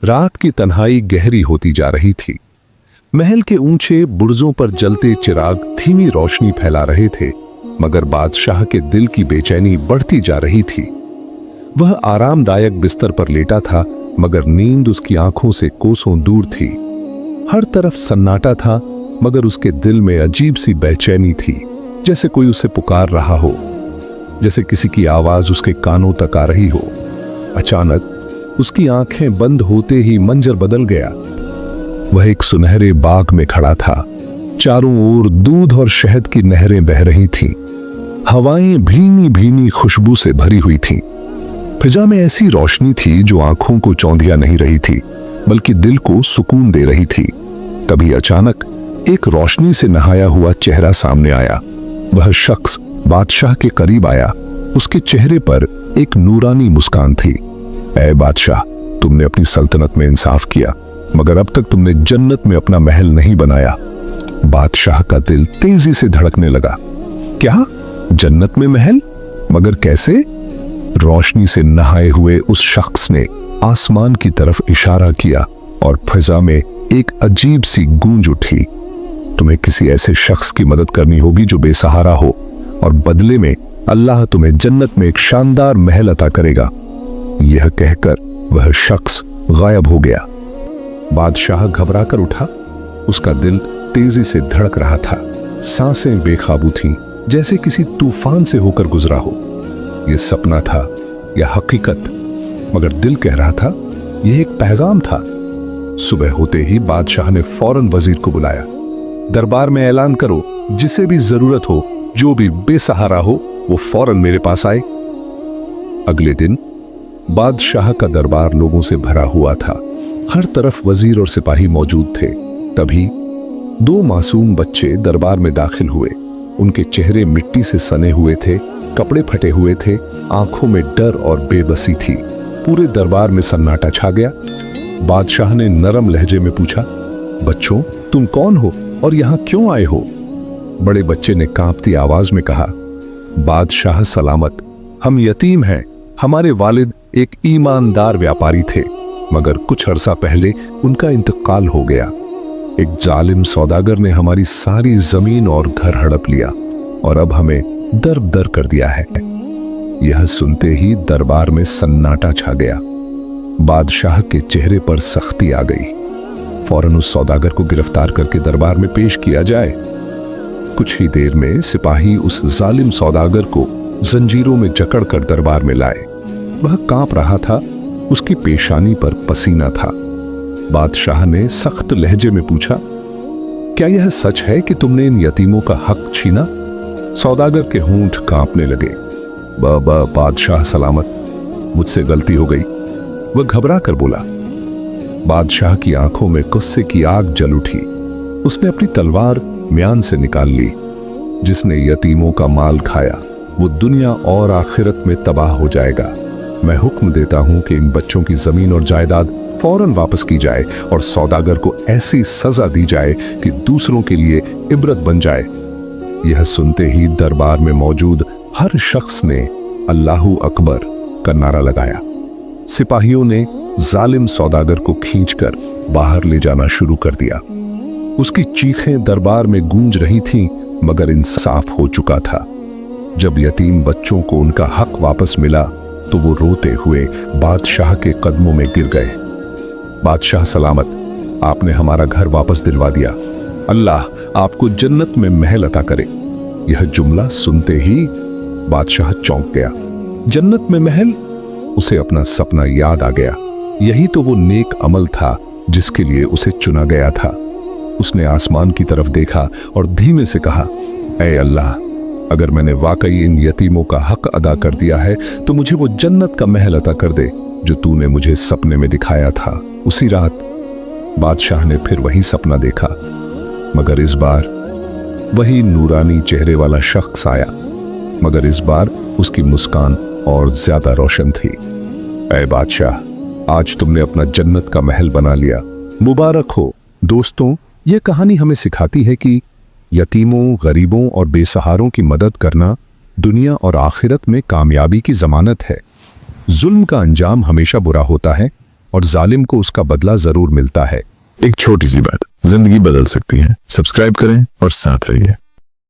रात की तन्हाई गहरी होती जा रही थी। महल के ऊंचे बुर्जों पर जलते चिराग धीमी रोशनी फैला रहे थे, मगर बादशाह के दिल की बेचैनी बढ़ती जा रही थी। वह आरामदायक बिस्तर पर लेटा था, मगर नींद उसकी आंखों से कोसों दूर थी। हर तरफ सन्नाटा था, मगर उसके दिल में अजीब सी बेचैनी थी, जैसे कोई उसे पुकार रहा हो, जैसे किसी की आवाज उसके कानों तक आ रही हो। अचानक उसकी आंखें बंद होते ही मंजर बदल गया। वह एक सुनहरे बाग में खड़ा था। चारों ओर दूध और शहद की नहरें बह रही थीं। हवाएं भीनी भीनी खुशबू से भरी हुई थीं। फिजा में ऐसी रोशनी थी जो आंखों को चौंधिया नहीं रही थी, बल्कि दिल को सुकून दे रही थी। तभी अचानक एक रोशनी से नहाया हुआ चेहरा सामने आया। वह शख्स बादशाह के करीब आया। उसके चेहरे पर एक नूरानी मुस्कान थी। ऐ बादशाह, तुमने अपनी सल्तनत में इंसाफ किया, मगर अब तक तुमने जन्नत में अपना महल नहीं बनाया। बादशाह का दिल तेजी से धड़कने लगा। क्या? जन्नत में महल? मगर कैसे? रोशनी से नहाए हुए उस शख्स ने आसमान की तरफ इशारा किया और फिजा में एक अजीब सी गूंज उठी। तुम्हें किसी ऐसे शख्स की मदद करनी होगी जो बेसहारा हो, और बदले में अल्लाह तुम्हें जन्नत में एक शानदार महल अता करेगा। यह कहकर वह शख्स गायब हो गया। बादशाह घबरा कर उठा। उसका दिल तेजी से धड़क रहा था। सांसें बेकाबू थीं, जैसे किसी तूफान से होकर गुजरा हो। यह सपना था या हकीकत? मगर दिल कह रहा था यह एक पैगाम था। सुबह होते ही बादशाह ने फौरन वजीर को बुलाया। दरबार में ऐलान करो, जिसे भी जरूरत हो, जो भी बेसहारा हो, वो फौरन मेरे पास आए। अगले दिन बादशाह का दरबार लोगों से भरा हुआ था। हर तरफ वजीर और सिपाही मौजूद थे। तभी दो मासूम बच्चे दरबार में दाखिल हुए। उनके चेहरे मिट्टी से सने हुए थे, कपड़े फटे हुए थे, आंखों में डर और बेबसी थी। पूरे दरबार में सन्नाटा छा गया। बादशाह ने नरम लहजे में पूछा, बच्चों, तुम कौन हो और यहां क्यों आए हो? बड़े बच्चे ने कांपती आवाज में कहा, बादशाह सलामत, हम यतीम हैं। हमारे वालिद एक ईमानदार व्यापारी थे, मगर कुछ अरसा पहले उनका इंतकाल हो गया। एक जालिम सौदागर ने हमारी सारी जमीन और घर हड़प लिया और अब हमें दर दर कर दिया है। यह सुनते ही दरबार में सन्नाटा छा गया। बादशाह के चेहरे पर सख्ती आ गई। फौरन उस सौदागर को गिरफ्तार करके दरबार में पेश किया जाए। कुछ ही देर में सिपाही उस जालिम सौदागर को जंजीरों में जकड़कर दरबार में लाए। वह कांप रहा था, उसकी पेशानी पर पसीना था। बादशाह ने सख्त लहजे में पूछा, क्या यह सच है कि तुमने इन यतीमों का हक छीना? सौदागर के होंठ कांपने लगे। बादशाह सलामत, मुझसे गलती हो गई, वह घबरा कर बोला। बादशाह की आंखों में गुस्से की आग जल उठी। उसने अपनी तलवार म्यान से निकाल ली। जिसने यतीमों का माल खाया वो दुनिया और आखिरत में तबाह हो जाएगा। मैं हुक्म देता हूं कि इन बच्चों की जमीन और जायदाद फौरन वापस की जाए और सौदागर को ऐसी सजा दी जाए कि दूसरों के लिए इबरत बन जाए। यह सुनते ही दरबार में मौजूद हर शख्स ने अल्लाहू अकबर का नारा लगाया। सिपाहियों ने जालिम सौदागर को खींचकर बाहर ले जाना शुरू कर दिया। उसकी चीखें दरबार में गूंज रही थीं, मगर इंसाफ हो चुका था। जब यतीम बच्चों को उनका हक वापस मिला तो वो रोते हुए बादशाह के कदमों में गिर गए। बादशाह सलामत, आपने हमारा घर वापस दिलवा दिया। अल्लाह आपको जन्नत में महल अता करे। यह जुमला सुनते ही बादशाह चौंक गया। जन्नत में महल? उसे अपना सपना याद आ गया। यही तो वो नेक अमल था जिसके लिए उसे चुना गया था। उसने आसमान की तरफ देखा और धीमे से कहा, ऐ अल्लाह, अगर मैंने वाकई इन यतीमों का हक अदा कर दिया है तो मुझे वो जन्नत का महल अता कर दे जो तूने मुझे सपने में दिखाया था। उसी रात बादशाह ने फिर वही सपना देखा, मगर इस बार वही नूरानी चेहरे वाला शख्स आया, मगर इस बार उसकी मुस्कान और ज्यादा रोशन थी। ऐ बादशाह, आज तुमने अपना जन्नत का महल बना लिया, मुबारक हो। दोस्तों, यह कहानी हमें सिखाती है कि यतीमों, गरीबों और बेसहारों की मदद करना दुनिया और आखिरत में कामयाबी की जमानत है। जुल्म का अंजाम हमेशा बुरा होता है और जालिम को उसका बदला जरूर मिलता है। एक छोटी सी बात जिंदगी बदल सकती है। सब्सक्राइब करें और साथ रहिए।